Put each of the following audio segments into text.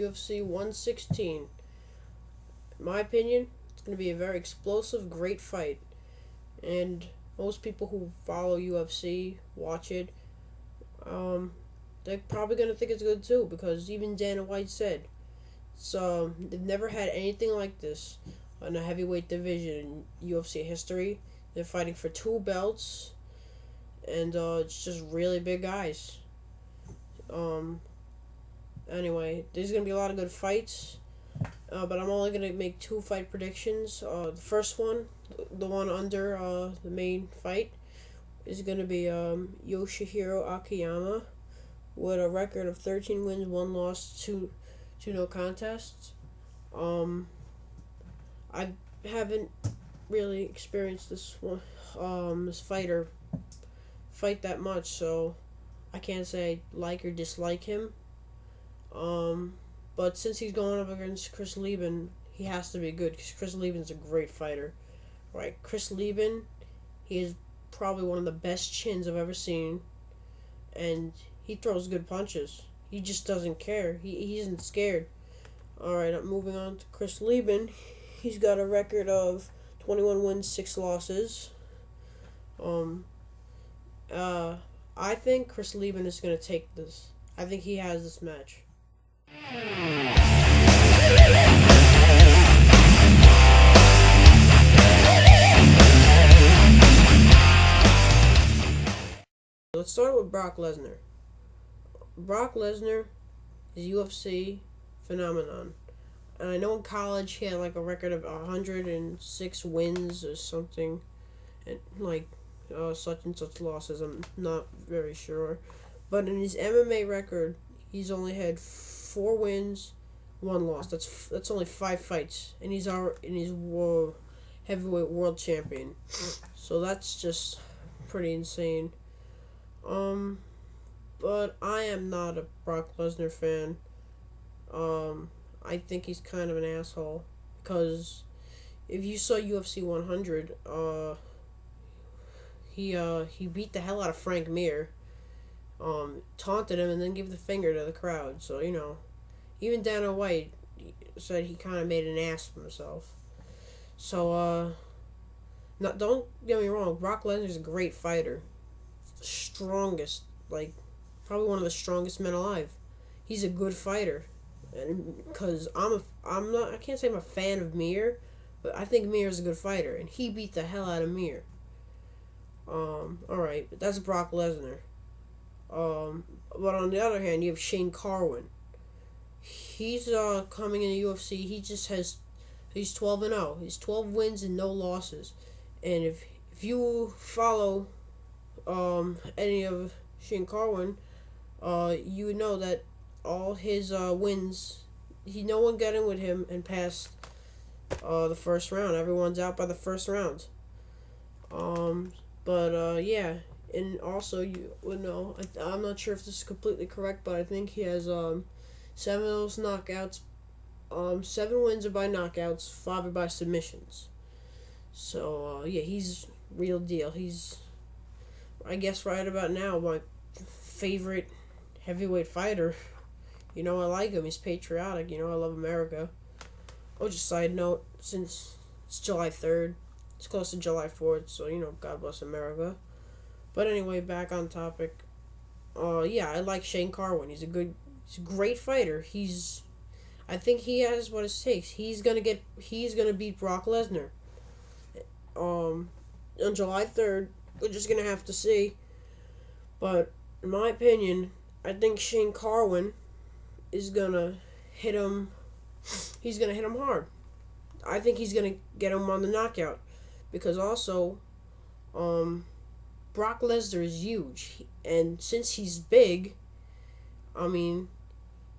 UFC 116. In my opinion, it's going to be a very explosive, great fight. And most people who follow UFC, watch it, they're probably going to think it's good too, because even Dana White said they've never had anything like this in a heavyweight division in UFC history. They're fighting for two belts, and it's just really big guys. Anyway, there's going to be a lot of good fights, but I'm only going to make two fight predictions. The first one, the one under the main fight, is going to be Yoshihiro Akiyama with a record of 13 wins, 1 loss, 2 no contests. I haven't really experienced this one, this fighter fight that much, so I can't say like or dislike him. But since he's going up against Chris Leben, he has to be good, because Chris Leben's a great fighter. Right, Chris Leben, he is probably one of the best chins I've ever seen, and he throws good punches. He just doesn't care. He isn't scared. Alright, I'm moving on to Chris Leben. He's got a record of 21 wins, 6 losses. I think Chris Leben is going to take this. I think he has this match. Let's start with Brock Lesnar. Brock Lesnar is a UFC phenomenon. And I know in college he had like a record of 106 wins or something, and like such and such losses. I'm not very sure. But in his MMA record, he's only had 4 wins, 1 loss. That's only 5 fights, and he's heavyweight world champion. So that's just pretty insane. But I am not a Brock Lesnar fan. I think he's kind of an asshole, because if you saw UFC 100, he beat the hell out of Frank Mir, taunted him, and then gave the finger to the crowd. So, you know, even Dana White said he kind of made an ass of himself. So, don't get me wrong, Brock Lesnar's a great fighter. Strongest, like, probably one of the strongest men alive. He's a good fighter. And because I can't say I'm a fan of Mir, but I think Mir is a good fighter, and he beat the hell out of Mir. Alright, but that's Brock Lesnar. But on the other hand, you have Shane Carwin. He's coming in the UFC. He's 12-0. He's 12 wins and no losses. And if you follow any of Shane Carwin, you would know that all his wins, no one got in with him and passed the first round. Everyone's out by the first round. Yeah, and also you would know, I'm not sure if this is completely correct, but I think he has 7 of those knockouts. 7 wins are by knockouts, 5 are by submissions. So yeah, he's real deal. He's, I guess, right about now my favorite heavyweight fighter. You know, I like him. He's patriotic. You know, I love America. Oh, just side note, since it's July 3rd, it's close to July 4th, so, you know, God bless America. But anyway, back on topic. Yeah, I like Shane Carwin. He's a great fighter. I think he has what it takes. He's gonna beat Brock Lesnar. On July 3rd, we're just gonna have to see. But in my opinion, I think Shane Carwin is gonna hit him. He's gonna hit him hard. I think he's gonna get him on the knockout, because also, Brock Lesnar is huge, and since he's big, I mean,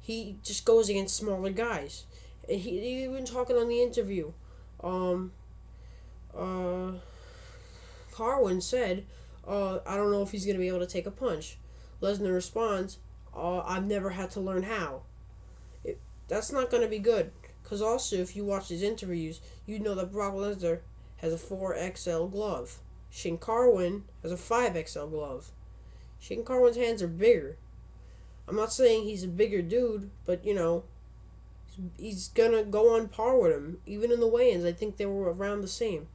he just goes against smaller guys. And he even talking on the interview, Carwin said, I don't know if he's gonna be able to take a punch. Lesnar responds, I've never had to learn how. That's not going to be good. Because also, if you watch his interviews, you know that Brock Lesnar has a 4XL glove. Shane Carwin has a 5XL glove. Shane Carwin's hands are bigger. I'm not saying he's a bigger dude, but, you know, He's gonna go on par with him, even in the weigh-ins. I think they were around the same.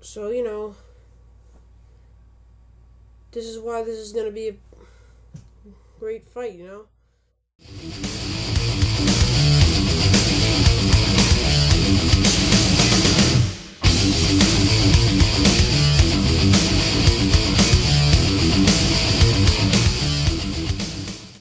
So this is why this is gonna be a great fight.